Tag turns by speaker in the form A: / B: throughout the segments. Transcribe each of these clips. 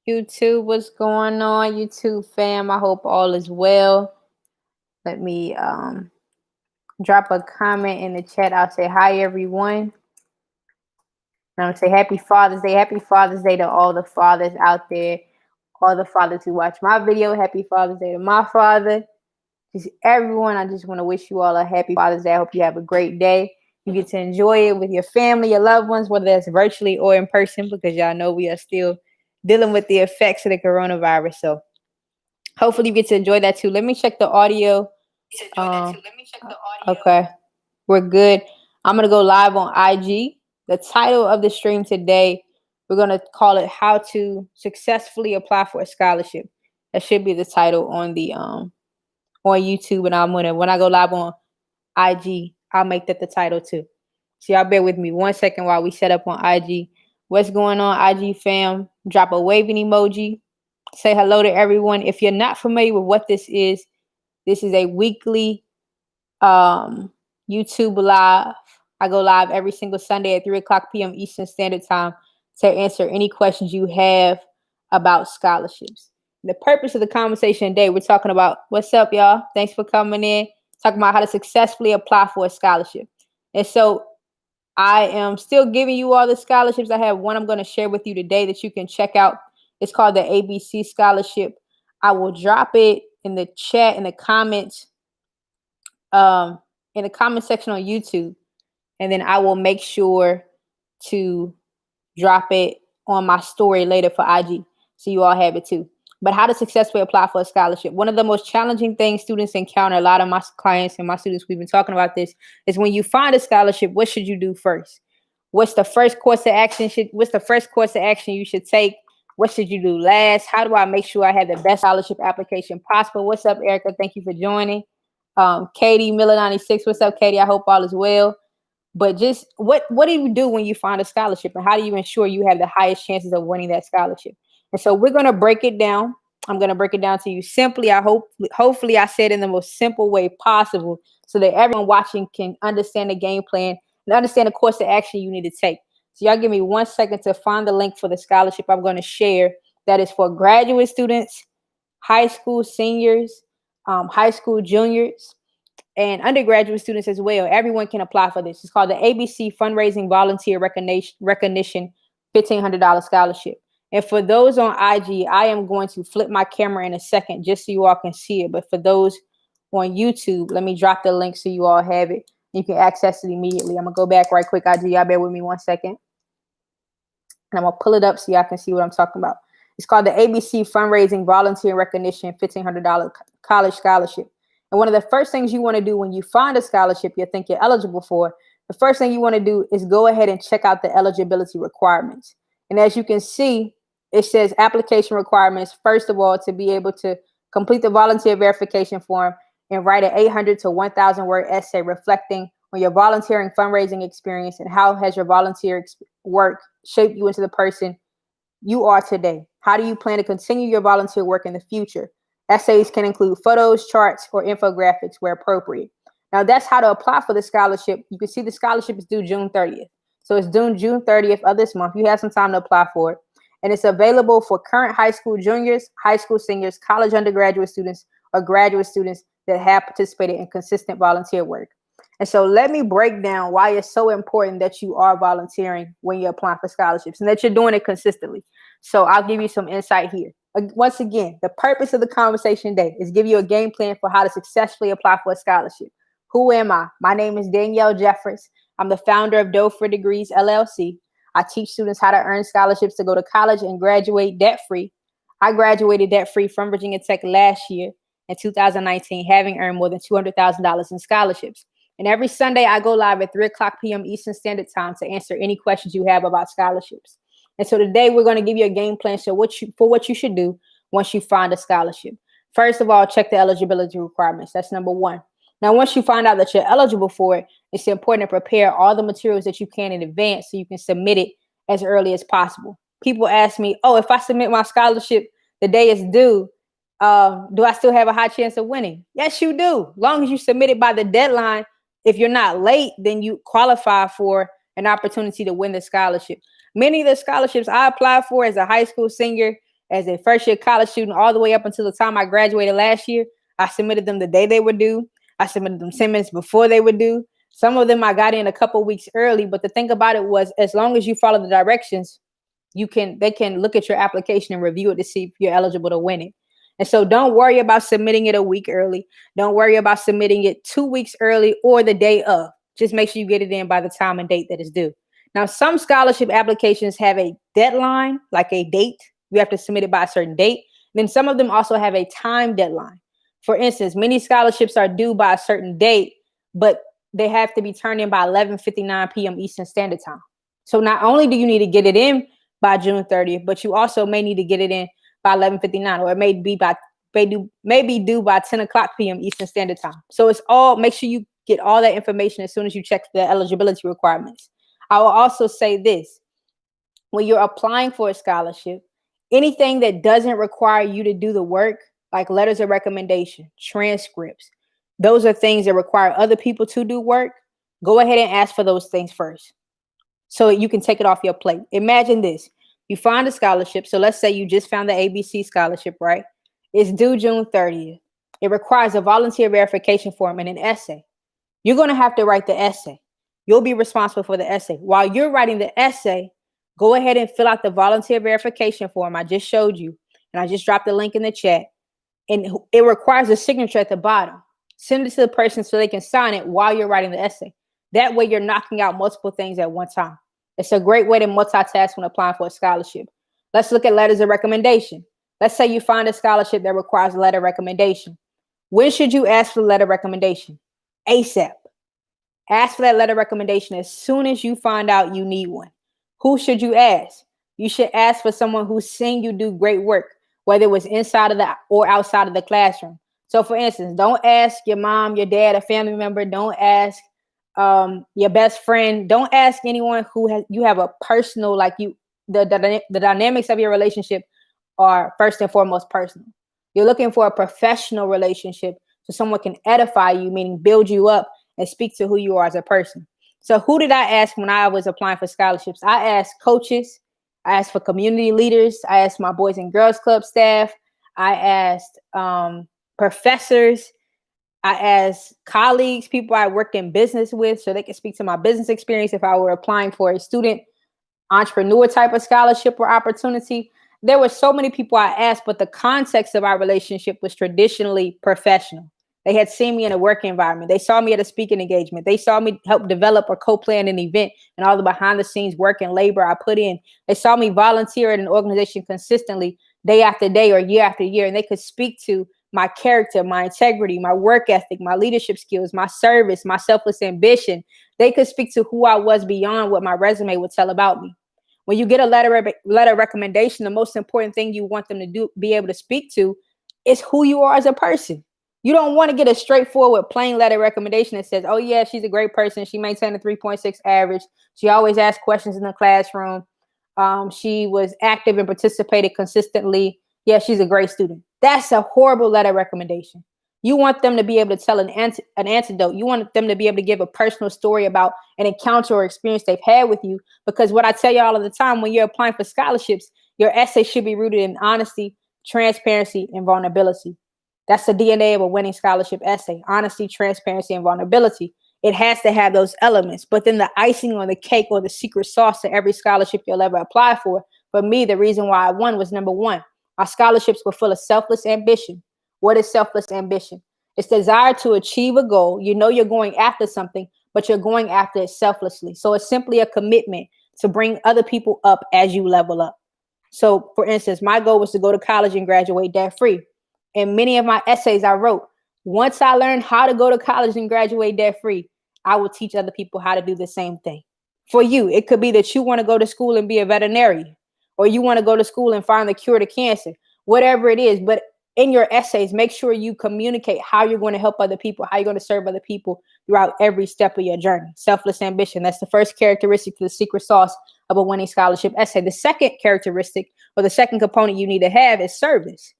A: YouTube, what's going on? YouTube fam, I hope all is well. Let me drop a comment in the chat. I'll say hi everyone. And I'll say happy Father's Day. Happy Father's Day to all the fathers out there. All the fathers who watch my video. Happy Father's Day to my father. Just everyone, I just want to wish you all a happy Father's Day. I hope you have a great day. You get to enjoy it with your family, your loved ones, whether that's virtually or in person, because y'all know we are still dealing with the effects of the coronavirus. So hopefully you get to enjoy that too. Let me check the audio. Okay, we're good. I'm going to go live on IG. The title of the stream today, we're going to call it How to Successfully Apply for a Scholarship. That should be the title on the on YouTube, and when I go live on IG, I'll make that the title too. So y'all bear with me 1 second while we set up on IG. What's going on, IG fam? Drop a waving emoji. Say hello to everyone. If you're not familiar with what this is a weekly YouTube live. I go live every single Sunday at 3 o'clock p.m. Eastern Standard Time to answer any questions you have about scholarships. The purpose of the conversation today, we're talking about, what's up, y'all? Thanks for coming in. Talking about how to successfully apply for a scholarship. And so I am still giving you all the scholarships. I have one I'm going to share with you today that you can check out. It's called the ABC Scholarship. I will drop it in the chat, in the comments, in the comment section on YouTube. And then I will make sure to drop it on my story later for IG, so you all have it too. But how to successfully apply for a scholarship. One of the most challenging things students encounter, a lot of my clients and my students, we've been talking about this, is when you find a scholarship, what should you do first? What's the first course of action? What's the first course of action you should take? What should you do last? How do I make sure I have the best scholarship application possible? What's up, Erica? Thank you for joining. Katie Miller 96. What's up, Katie? I hope all is well. But just what do you do when you find a scholarship, and how do you ensure you have the highest chances of winning that scholarship? And so we're going to break it down. I'm going to break it down to you simply. Hopefully I said it in the most simple way possible so that everyone watching can understand the game plan and understand the course of action you need to take. So y'all give me 1 second to find the link for the scholarship I'm going to share. That is for graduate students, high school seniors, high school juniors, and undergraduate students as well. Everyone can apply for this. It's called the ABC Fundraising Volunteer Recognition $1,500 Scholarship. And for those on IG, I am going to flip my camera in a second just so you all can see it. But for those on YouTube, let me drop the link so you all have it. You can access it immediately. I'm going to go back right quick, IG. Y'all bear with me 1 second. And I'm going to pull it up so y'all can see what I'm talking about. It's called the ABC Fundraising Volunteer Recognition $1,500 College Scholarship. And one of the first things you want to do when you find a scholarship you think you're eligible for, the first thing you want to do is go ahead and check out the eligibility requirements. And as you can see, it says application requirements, first of all, to be able to complete the volunteer verification form and write an 800 to 1,000 word essay reflecting on your volunteering fundraising experience and how has your volunteer work shaped you into the person you are today. How do you plan to continue your volunteer work in the future? Essays can include photos, charts, or infographics where appropriate. Now, that's how to apply for the scholarship. You can see the scholarship is due June 30th. So it's due June 30th of this month. You have some time to apply for it. And it's available for current high school juniors, high school seniors, college undergraduate students, or graduate students that have participated in consistent volunteer work. And so let me break down why it's so important that you are volunteering when you're applying for scholarships and that you're doing it consistently. So I'll give you some insight here. Once again, the purpose of the conversation today is give you a game plan for how to successfully apply for a scholarship. Who am I? My name is Danielle Jeffers. I'm the founder of Dough for Degrees, LLC. I teach students how to earn scholarships to go to college and graduate debt-free. I graduated debt-free from Virginia Tech last year in 2019, having earned more than $200,000 in scholarships. And every Sunday, I go live at 3 o'clock p.m. Eastern Standard Time to answer any questions you have about scholarships. And so today, we're going to give you a game plan for what you should do once you find a scholarship. First of all, check the eligibility requirements. That's number one. Now, once you find out that you're eligible for it, it's important to prepare all the materials that you can in advance so you can submit it as early as possible. People ask me, oh, if I submit my scholarship the day it's due, do I still have a high chance of winning? Yes, you do. As long as you submit it by the deadline, if you're not late, then you qualify for an opportunity to win the scholarship. Many of the scholarships I applied for as a high school senior as a first year college student all the way up until the time I graduated last year. I submitted them the day they were due. I submitted them 10 minutes before they were due. Some of them I got in a couple weeks early, but the thing about it was, as long as you follow the directions, they can look at your application and review it to see if you're eligible to win it. And so don't worry about submitting it a week early. Don't worry about submitting it 2 weeks early or the day of. Just make sure you get it in by the time and date that is due. Now, some scholarship applications have a deadline, like a date. You have to submit it by a certain date. Then some of them also have a time deadline. For instance, many scholarships are due by a certain date, but they have to be turned in by 11:59 p.m. Eastern Standard Time. So not only do you need to get it in by June 30th, but you also may need to get it in by 11:59, or it may be due by 10 o'clock p.m. Eastern Standard Time. So make sure you get all that information as soon as you check the eligibility requirements. I will also say this: when you're applying for a scholarship, anything that doesn't require you to do the work, like letters of recommendation, transcripts, those are things that require other people to do work. Go ahead and ask for those things first, so you can take it off your plate. Imagine this. You find a scholarship. So let's say you just found the ABC scholarship, right? It's due June 30th. It requires a volunteer verification form and an essay. You're going to have to write the essay. You'll be responsible for the essay. While you're writing the essay, go ahead and fill out the volunteer verification form I just showed you. And I just dropped the link in the chat. And it requires a signature at the bottom. Send it to the person so they can sign it while you're writing the essay. That way you're knocking out multiple things at one time. It's a great way to multitask when applying for a scholarship. Let's look at letters of recommendation. Let's say you find a scholarship that requires a letter of recommendation. When should you ask for the letter of recommendation? ASAP. Ask for that letter of recommendation as soon as you find out you need one. Who should you ask? You should ask for someone who's seen you do great work, whether it was inside of or outside of the classroom. So for instance, don't ask your mom, your dad, a family member. Don't ask your best friend. Don't ask anyone you have a personal, the dynamics of your relationship are first and foremost personal. You're looking for a professional relationship, so someone can edify you, meaning build you up and speak to who you are as a person. So who did I ask when I was applying for scholarships? I asked coaches. I asked for community leaders. I asked my Boys and Girls Club staff. I asked professors. I asked colleagues, people I worked in business with, so they could speak to my business experience if I were applying for a student entrepreneur type of scholarship or opportunity. There were so many people I asked, but the context of our relationship was traditionally professional. They had seen me in a work environment. They saw me at a speaking engagement. They saw me help develop or co-plan an event and all the behind the scenes work and labor I put in. They saw me volunteer at an organization consistently day after day or year after year, and they could speak to my character, my integrity, my work ethic, my leadership skills, my service, my selfless ambition. They could speak to who I was beyond what my resume would tell about me. When you get a letter of recommendation, the most important thing you want them to be able to speak to, is who you are as a person. You don't want to get a straightforward plain letter recommendation that says, oh yeah, she's a great person. She maintained a 3.6 average. She always asked questions in the classroom. She was active and participated consistently. Yeah, she's a great student. That's a horrible letter recommendation. You want them to be able to tell an antidote. You want them to be able to give a personal story about an encounter or experience they've had with you. Because what I tell you all of the time, when you're applying for scholarships, your essay should be rooted in honesty, transparency, and vulnerability. That's the DNA of a winning scholarship essay: honesty, transparency, and vulnerability. It has to have those elements. But then the icing on the cake, or the secret sauce to every scholarship you'll ever apply for me, the reason why I won was, number one, our scholarships were full of selfless ambition. What is selfless ambition? It's desire to achieve a goal. You know you're going after something, but you're going after it selflessly. So it's simply a commitment to bring other people up as you level up. So for instance, my goal was to go to college and graduate debt-free. In many of my essays I wrote, once I learned how to go to college and graduate debt-free, I will teach other people how to do the same thing. For you, it could be that you want to go to school and be a veterinarian, or you want to go to school and find the cure to cancer, whatever it is. But in your essays, make sure you communicate how you're going to help other people, how you're going to serve other people throughout every step of your journey. Selfless ambition. That's the first characteristic to the secret sauce of a winning scholarship essay. The second characteristic, or the second component you need to have, is service.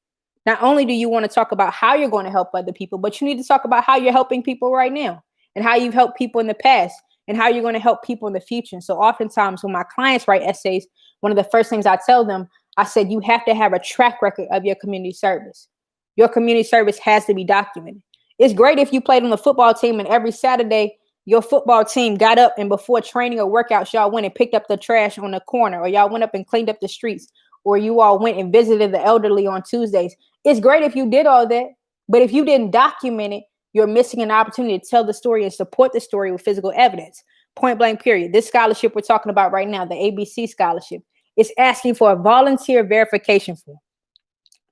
A: Not only do you want to talk about how you're going to help other people, but you need to talk about how you're helping people right now, and how you've helped people in the past, and how you're going to help people in the future. And so oftentimes when my clients write essays, one of the first things I tell them, I said you have to have a track record of your community service. Your community service has to be documented. It's great if you played on the football team and every Saturday your football team got up and before training or workouts, y'all went and picked up the trash on the corner, or y'all went up and cleaned up the streets, or you all went and visited the elderly on Tuesdays. It's great if you did all that, but if you didn't document it, you're missing an opportunity to tell the story and support the story with physical evidence. Point blank, period. This scholarship we're talking about right now, the ABC scholarship, is asking for a volunteer verification form.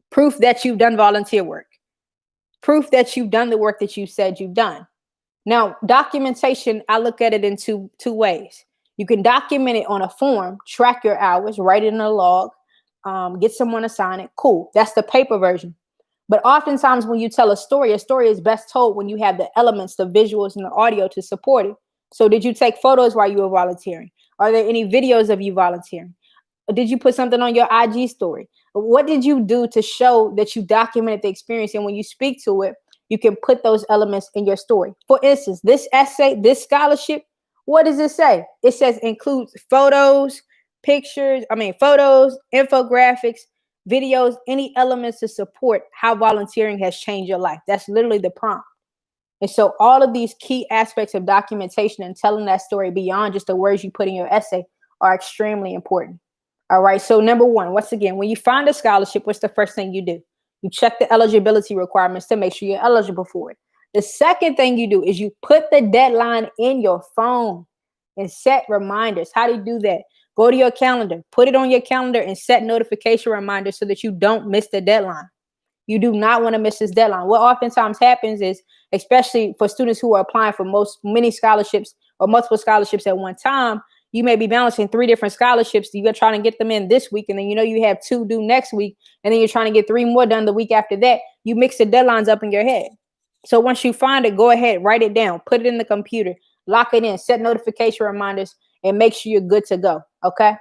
A: Proof that you've done volunteer work. Proof that you've done the work that you said you've done. Now, documentation, I look at it in two ways. You can document it on a form, track your hours, write it in a log, get someone to sign it. Cool. That's the paper version. But oftentimes when you tell a story is best told when you have the elements, the visuals, and the audio to support it. So did you take photos while you were volunteering? Are there any videos of you volunteering? Or did you put something on your IG story? What did you do to show that you documented the experience? And when you speak to it, you can put those elements in your story. For instance, this essay, this scholarship, what does it say? It says includes photos, infographics, videos, any elements to support how volunteering has changed your life. That's literally the prompt. And so all of these key aspects of documentation and telling that story beyond just the words you put in your essay are extremely important. All right. So number one, once again, when you find a scholarship, what's the first thing you do? You check the eligibility requirements to make sure you're eligible for it. The second thing you do is you put the deadline in your phone and set reminders. How do you do that? Go to your calendar, put it on your calendar and set notification reminders so that you don't miss the deadline. You do not want to miss this deadline. What oftentimes happens is, especially for students who are applying for many scholarships or multiple scholarships at one time, you may be balancing 3 different scholarships. You're trying to get them in this week, and then you have 2 due next week, and then you're trying to get 3 more done the week after that. You mix the deadlines up in your head. So once you find it, go ahead, write it down, put it in the computer, lock it in, set notification reminders, and make sure you're good to go. Okay?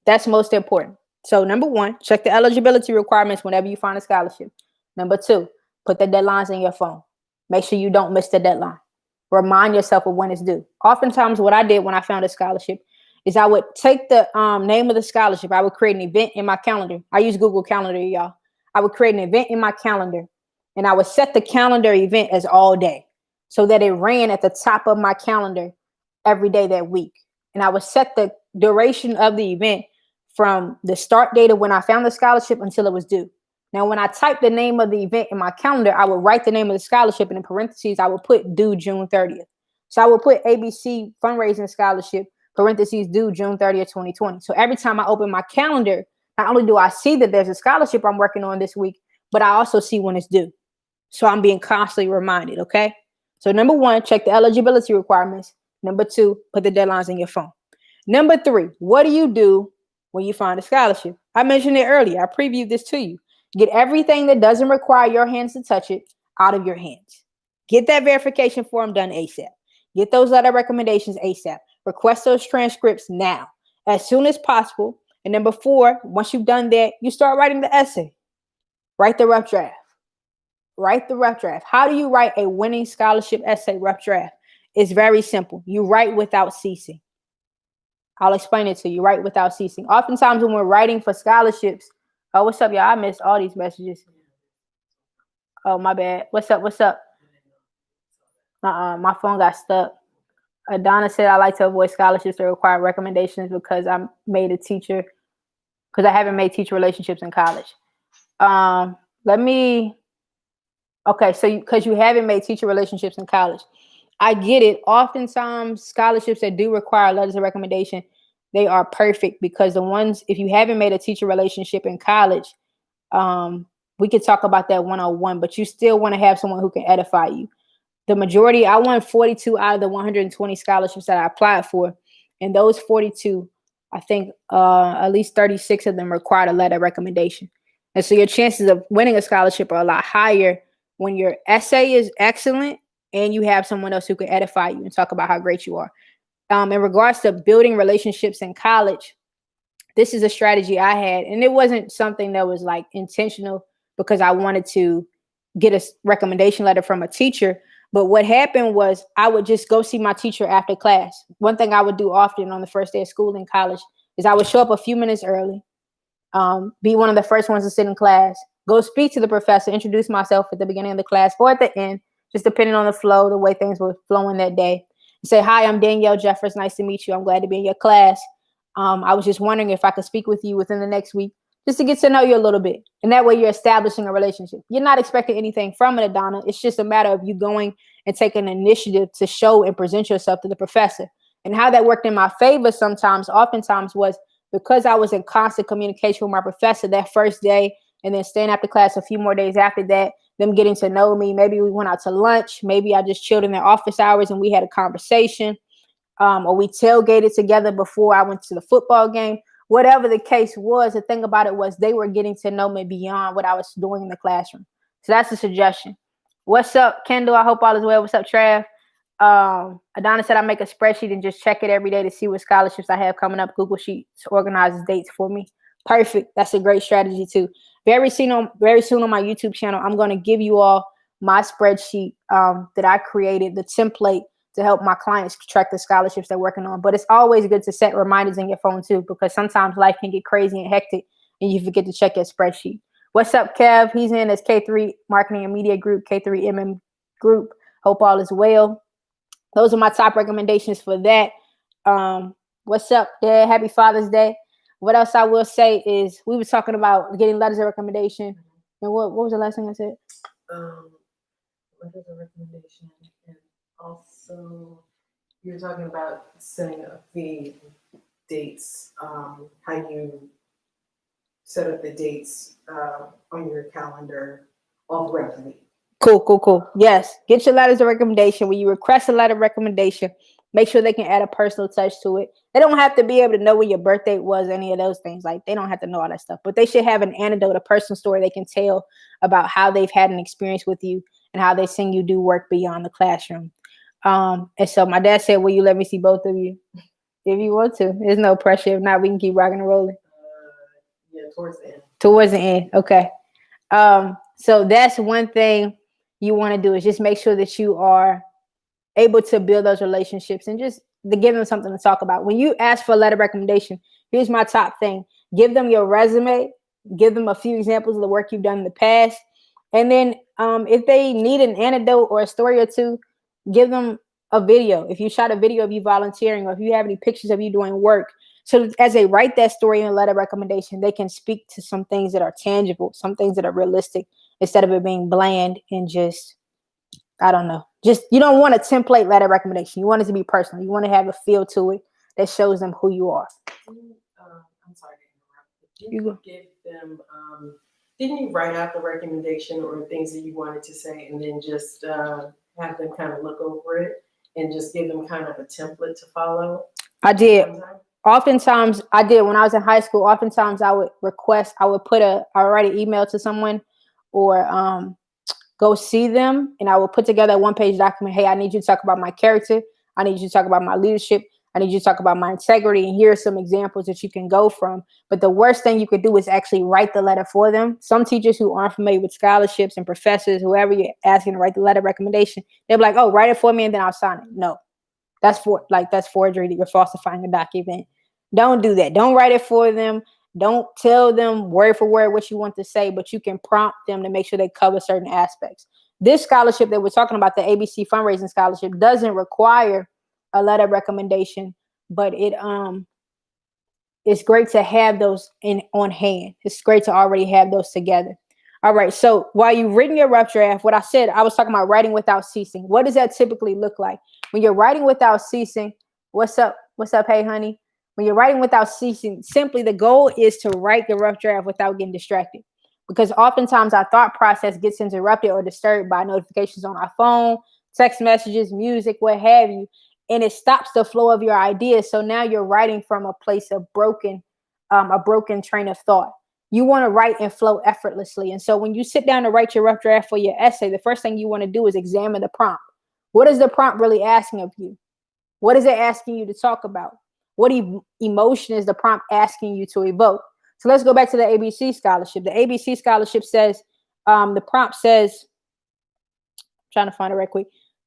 A: That's most important. So number one, check the eligibility requirements whenever you find a scholarship. Number 2, put the deadlines in your phone. Make sure you don't miss the deadline. Remind yourself of when it's due. Oftentimes what I did when I found a scholarship is I would take the name of the scholarship. I would create an event in my calendar. I use Google Calendar, y'all. I would create an event in my calendar, and I would set the calendar event as all day so that it ran at the top of my calendar every day that week. And I would set the duration of the event from the start date of when I found the scholarship until it was due. Now, when I typed the name of the event in my calendar, I would write the name of the scholarship, and in parentheses, I would put due June 30th. So I would put ABC fundraising scholarship, parentheses, due June 30th, 2020. So every time I open my calendar, not only do I see that there's a scholarship I'm working on this week, but I also see when it's due. So I'm being constantly reminded, okay? So number 1, check the eligibility requirements. Number 2, put the deadlines in your phone. Number 3, what do you do when you find a scholarship? I mentioned it earlier. I previewed this to you. Get everything that doesn't require your hands to touch it out of your hands. Get that verification form done ASAP. Get those letter recommendations ASAP. Request those transcripts now, as soon as possible. And number 4, once you've done that, you start writing the essay. Write the rough draft. Write the rough draft. How do you write a winning scholarship essay rough draft? It's very simple. You write without ceasing. I'll explain it to you. Write without ceasing. Oftentimes when we're writing for scholarships, oh, what's up, y'all? I missed all these messages. Oh, my bad. What's up? What's up? My phone got stuck. Donna said I like to avoid scholarships that require recommendations because I haven't made teacher relationships in college. Okay, so because you haven't made teacher relationships in college. I get it. Oftentimes, scholarships that do require letters of recommendation, they are perfect because the ones, if you haven't made a teacher relationship in college, we could talk about that one-on-one, but you still want to have someone who can edify you. The majority, I won 42 out of the 120 scholarships that I applied for. And those 42, I think at least 36 of them required a letter of recommendation. And so your chances of winning a scholarship are a lot higher when your essay is excellent and you have someone else who can edify you and talk about how great you are. In regards to building relationships in college, this is a strategy I had, and it wasn't something that was like intentional because I wanted to get a recommendation letter from a teacher. But what happened was I would just go see my teacher after class. One thing I would do often on the first day of school in college is I would show up a few minutes early. Be one of the first ones to sit in class. Go speak to the professor. Introduce myself at the beginning of the class or at the end, just depending on the flow, the way things were flowing that day. Say, hi, I'm Danielle Jeffers. Nice to meet you. I'm glad to be in your class. I was just wondering if I could speak with you within the next week, just to get to know you a little bit. And that way you're establishing a relationship. You're not expecting anything from it, Adana. It's just a matter of you going and taking an initiative to show and present yourself to the professor. And how that worked in my favor oftentimes was because I was in constant communication with my professor that first day, and then staying after class a few more days after that, them getting to know me. Maybe we went out to lunch. Maybe I just chilled in their office hours and we had a conversation. Or we tailgated together before I went to the football game. Whatever the case was, the thing about it was they were getting to know me beyond what I was doing in the classroom. So that's a suggestion. What's up, Kendall? I hope all is well. What's up, Trav? Adana said I make a spreadsheet and just check it every day to see what scholarships I have coming up. Google Sheets organizes dates for me. Perfect. That's a great strategy too. Very soon on my YouTube channel, I'm going to give you all my spreadsheet that I created, the template to help my clients track the scholarships they're working on. But it's always good to set reminders in your phone too, because sometimes life can get crazy and hectic and you forget to check your spreadsheet. What's up, Kev? He's in his K3 Marketing and Media Group, K3MM Group. Hope all is well. Those are my top recommendations for that. What's up, Dad? Happy Father's Day. What else I will say is we were talking about getting letters of recommendation. And what was the last thing I said?
B: Letters of recommendation. And also, you were talking about setting up the dates, how you set up the dates on your calendar all throughout the week.
A: Cool. Yes. Get your letters of recommendation. When you request a letter of recommendation, make sure they can add a personal touch to it. They don't have to be able to know when your birthday was, any of those things. Like, they don't have to know all that stuff. But they should have an anecdote, a personal story they can tell about how they've had an experience with you and how they've seen you do work beyond the classroom. And so my dad said, will you let me see both of you? If you want to. There's no pressure. If not, we can keep rocking and rolling.
B: Yeah, towards the end.
A: Towards the end. Okay. So that's one thing you want to do, is just make sure that you are able to build those relationships and just to give them something to talk about. When you ask for a letter of recommendation, here's my top thing. Give them your resume. Give them a few examples of the work you've done in the past. And then if they need an anecdote or a story or two, give them a video. If you shot a video of you volunteering, or if you have any pictures of you doing work. So as they write that story in a letter of recommendation, they can speak to some things that are tangible, some things that are realistic, instead of it being bland and just, I don't know. Just, you don't want a template letter recommendation. You want it to be personal. You want to have a feel to it that shows them who you are.
B: I'm sorry to interrupt. Didn't you write out the recommendation or things that you wanted to say and then just have them kind of look over it and just give them kind of a template to follow?
A: I did. Oftentimes I did when I was in high school. Oftentimes I would write an email to someone or go see them, and I will put together a one-page document. Hey, I need you to talk about my character. I need you to talk about my leadership. I need you to talk about my integrity. And here are some examples that you can go from. But the worst thing you could do is actually write the letter for them. Some teachers who aren't familiar with scholarships and professors, whoever you're asking to write the letter of recommendation, they'll be like, oh, write it for me and then I'll sign it. No, that's forgery. That you're falsifying a document. Don't do that. Don't write it for them. Don't tell them word for word what you want to say, but you can prompt them to make sure they cover certain aspects. This scholarship that we're talking about, the ABC fundraising scholarship, doesn't require a letter of recommendation, but it's great to have those on hand. It's great to already have those together. All right. So while you've written your rough draft, what I said, I was talking about writing without ceasing. What does that typically look like? When you're writing without ceasing, what's up? What's up? Hey, honey. When you're writing without ceasing, simply the goal is to write the rough draft without getting distracted. Because oftentimes our thought process gets interrupted or disturbed by notifications on our phone, text messages, music, what have you. And it stops the flow of your ideas. So now you're writing from a place of a broken train of thought. You want to write and flow effortlessly. And so when you sit down to write your rough draft for your essay, the first thing you want to do is examine the prompt. What is the prompt really asking of you? What is it asking you to talk about? What emotion is the prompt asking you to evoke? So let's go back to the ABC scholarship. The ABC scholarship says, the prompt says, I'm trying to find it right quick.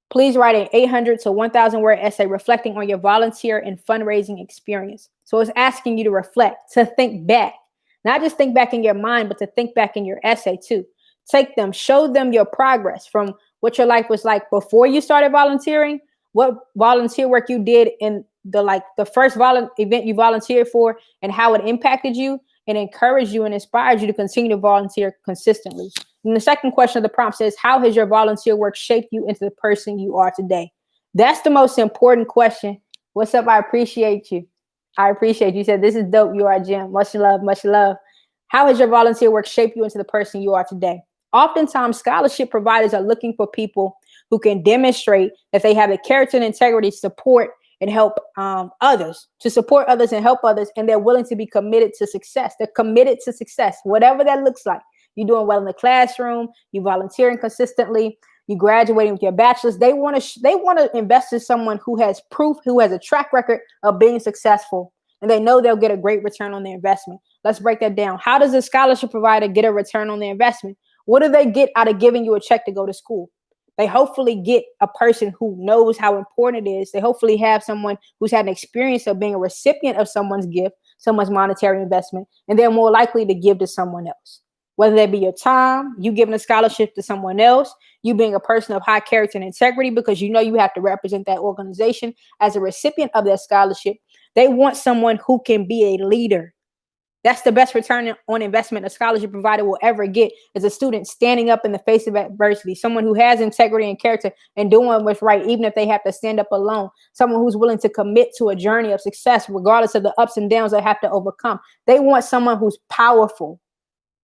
A: Please write an 800 to 1,000 word essay reflecting on your volunteer and fundraising experience. So it's asking you to reflect, to think back, Not just think back in your mind, but to think back in your essay too. Take them, show them your progress from what your life was like before you started volunteering, what volunteer work you did in the first event you volunteered for, and how it impacted you and encouraged you and inspired you to continue to volunteer consistently. And the second question of the prompt says, how has your volunteer work shaped you into the person you are today? That's the most important question. What's up? I appreciate you. I appreciate you. You said, this is dope. You are Jim. Much love, much love. How has your volunteer work shaped you into the person you are today? Oftentimes, scholarship providers are looking for people who can demonstrate that they have the character and integrity to support and help others, to support others and help others, and they're willing to be committed to success. They're committed to success, whatever that looks like. You're doing well in the classroom, you're volunteering consistently, you graduating with your bachelor's. They want to invest in someone who has proof, who has a track record of being successful, and they know they'll get a great return on their investment. Let's break that down. How does a scholarship provider get a return on their investment? What do they get out of giving you a check to go to school? They hopefully get a person who knows how important it is. They hopefully have someone who's had an experience of being a recipient of someone's gift, someone's monetary investment, and they're more likely to give to someone else. Whether that be your time, you giving a scholarship to someone else, you being a person of high character and integrity because you know you have to represent that organization as a recipient of that scholarship. They want someone who can be a leader. That's the best return on investment a scholarship provider will ever get, is a student standing up in the face of adversity, someone who has integrity and character and doing what's right, even if they have to stand up alone, someone who's willing to commit to a journey of success, regardless of the ups and downs they have to overcome. They want someone who's powerful,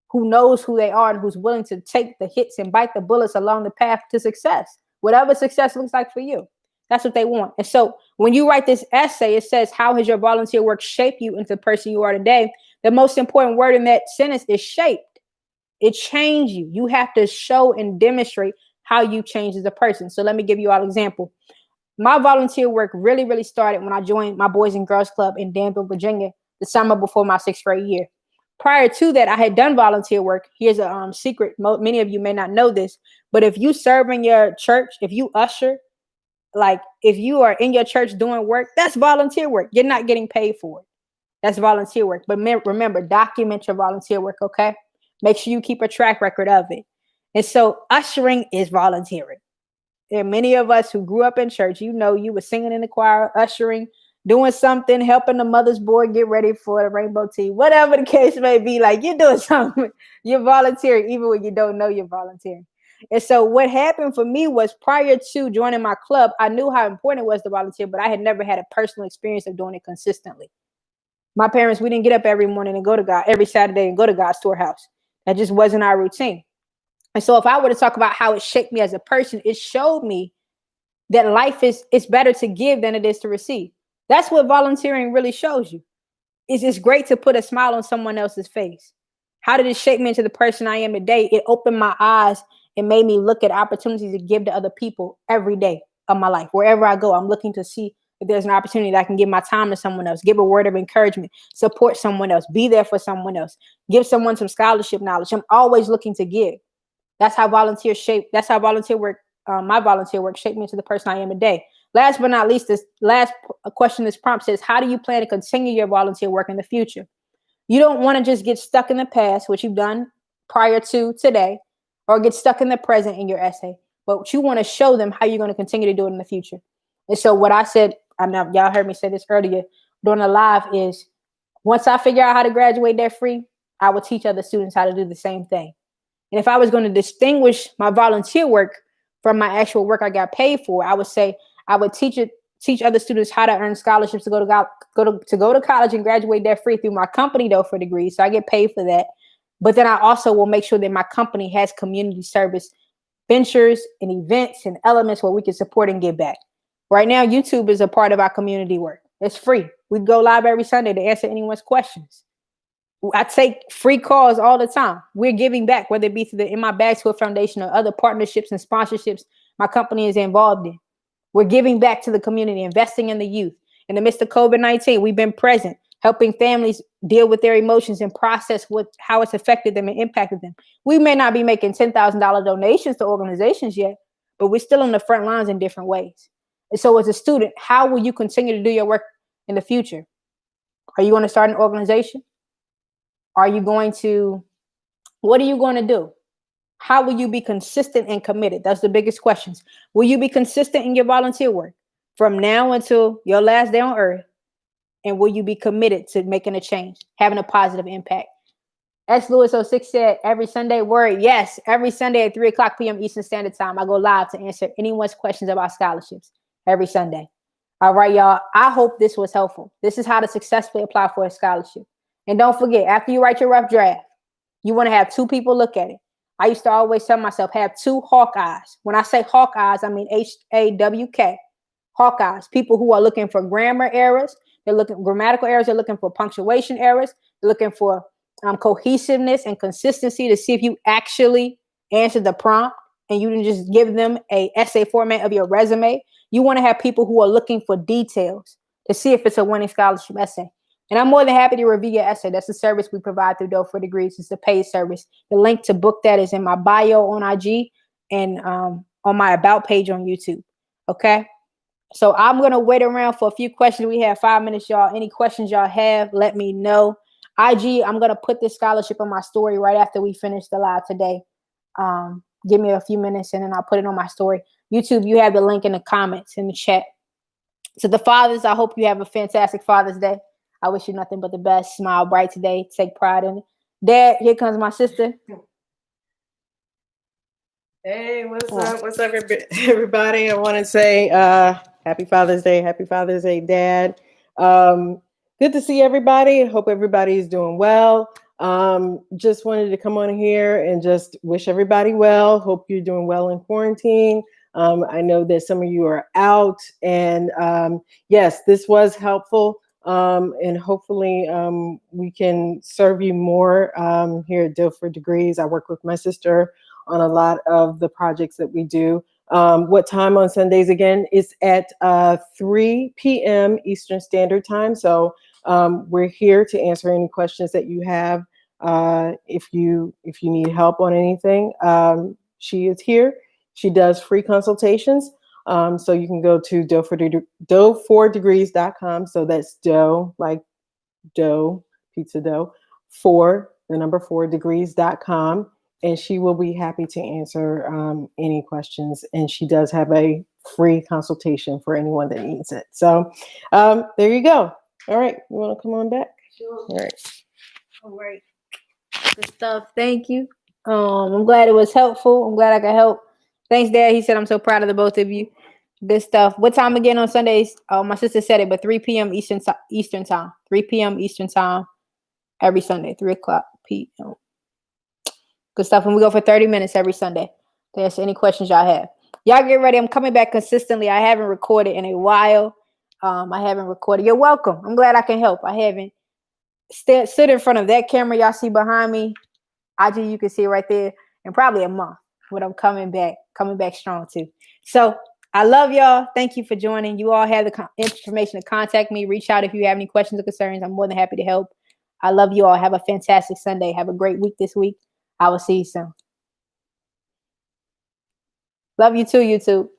A: who knows who they are, and who's willing to take the hits and bite the bullets along the path to success, whatever success looks like for you. That's what they want. And so when you write this essay, it says, how has your volunteer work shaped you into the person you are today? The most important word in that sentence is shaped. It changed you. You have to show and demonstrate how you change as a person. So let me give you all an example. My volunteer work really, really started when I joined my Boys and Girls Club in Danville, Virginia, the summer before my 6th grade year. Prior to that, I had done volunteer work. Here's a secret. Many of you may not know this, but if you serve in your church, if you usher, like if you are in your church doing work, that's volunteer work. You're not getting paid for it. That's volunteer work. But remember, document your volunteer work, okay? Make sure you keep a track record of it. And so ushering is volunteering. There are many of us who grew up in church. You know, you were singing in the choir, ushering, doing something, helping the mother's board get ready for the rainbow tea, whatever the case may be. Like, you're doing something. You're volunteering even when you don't know you're volunteering. And so what happened for me was, prior to joining my club, I knew how important it was to volunteer, but I had never had a personal experience of doing it consistently. My parents, we didn't get up every morning and go to God, every Saturday and go to God's storehouse. That just wasn't our routine. And so if I were to talk about how it shaped me as a person, it showed me that life it's better to give than it is to receive. That's what volunteering really shows you. It's great to put a smile on someone else's face. How did it shape me into the person I am today? It opened my eyes and made me look at opportunities to give to other people every day of my life. Wherever I go, I'm looking to see if there's an opportunity that I can give my time to someone else, give a word of encouragement, support someone else, be there for someone else, give someone some scholarship knowledge. I'm always looking to give. That's how my volunteer work shaped me into the person I am today. Last but not least, this last question this prompt says, how do you plan to continue your volunteer work in the future? You don't want to just get stuck in the past, which you've done prior to today, or get stuck in the present in your essay, but you want to show them how you're going to continue to do it in the future. And so what I said, I know y'all heard me say this earlier during the live, is once I figure out how to graduate debt free, I will teach other students how to do the same thing. And if I was going to distinguish my volunteer work from my actual work I got paid for, I would say I would teach other students how to earn scholarships to go to college and graduate debt free through my company, though, for degrees. So I get paid for that. But then I also will make sure that my company has community service ventures and events and elements where we can support and give back. Right now, YouTube is a part of our community work. It's free. We go live every Sunday to answer anyone's questions. I take free calls all the time. We're giving back, whether it be through the In My Bag School Foundation or other partnerships and sponsorships my company is involved in. We're giving back to the community, investing in the youth. In the midst of COVID-19, we've been present, helping families deal with their emotions and process how it's affected them and impacted them. We may not be making $10,000 donations to organizations yet, but we're still on the front lines in different ways. And so as a student, how will you continue to do your work in the future? Are you going to start an organization? What are you going to do? How will you be consistent and committed? That's the biggest questions. Will you be consistent in your volunteer work from now until your last day on earth? And will you be committed to making a change, having a positive impact? S. Lewis 06 said, every Sunday word. Yes, every Sunday at 3 o'clock p.m. Eastern Standard Time, I go live to answer anyone's questions about scholarships every Sunday. All right, y'all. I hope this was helpful. This is how to successfully apply for a scholarship. And don't forget, after you write your rough draft, you want to have 2 people look at it. I used to always tell myself, have 2 hawk eyes. When I say hawk eyes, I mean HAWK. Hawk eyes, people who are looking for grammar errors. They're looking grammatical errors. They're looking for punctuation errors. They're looking for cohesiveness and consistency to see if you actually answer the prompt and you didn't just give them a essay format of your resume. You want to have people who are looking for details to see if it's a winning scholarship essay. And I'm more than happy to review your essay. That's a service we provide through Doe for Degrees. It's a paid service. The link to book that is in my bio on IG and on my About page on YouTube. Okay? So I'm going to wait around for a few questions. We have 5 minutes, y'all. Any questions y'all have, let me know. IG, I'm going to put this scholarship on my story right after we finish the live today. Give me a few minutes and then I'll put it on my story. YouTube, you have the link in the comments, in the chat. To the fathers, I hope you have a fantastic Father's Day. I wish you nothing but the best. Smile bright today. Take pride in it. Dad, here comes my sister.
C: Hey, what's up? What's up, everybody? I want to say happy Father's Day. Happy Father's Day, Dad. Good to see everybody. Hope everybody is doing well. Just wanted to come on here and just wish everybody well. Hope you're doing well in quarantine. I know that some of you are out. And yes, this was helpful. And hopefully we can serve you more here at Doe for Degrees. I work with my sister on a lot of the projects that we do. What time on Sundays again? It's at 3 p.m. Eastern Standard Time. So we're here to answer any questions that you have. If you need help on anything, she is here. She does free consultations. So you can go to doe4degrees.com. So that's dough, like dough, pizza dough, 4degrees.com. And she will be happy to answer any questions. And she does have a free consultation for anyone that needs it. So there you go. All right. You want to come on back?
A: Sure.
C: All right.
A: All right. Good stuff. Thank you. I'm glad it was helpful. I'm glad I could help. Thanks, Dad. He said, I'm so proud of the both of you. Good stuff. What time again on Sundays? My sister said it, but 3 p.m. Eastern time. 3 p.m. Eastern time every Sunday, 3 o'clock p.m. Good stuff. And we go for 30 minutes every Sunday to answer any questions y'all have. Y'all get ready. I'm coming back consistently. I haven't recorded in a while. I haven't recorded. You're welcome. I'm glad I can help. I haven't stood in front of that camera y'all see behind me. You can see it right there in probably a month. But I'm coming back strong too. So I love y'all. Thank you for joining. You all have the information to contact me. Reach out if you have any questions or concerns. I'm more than happy to help. I love you all. Have a fantastic Sunday. Have a great week this week. I will see you soon. Love you too, YouTube.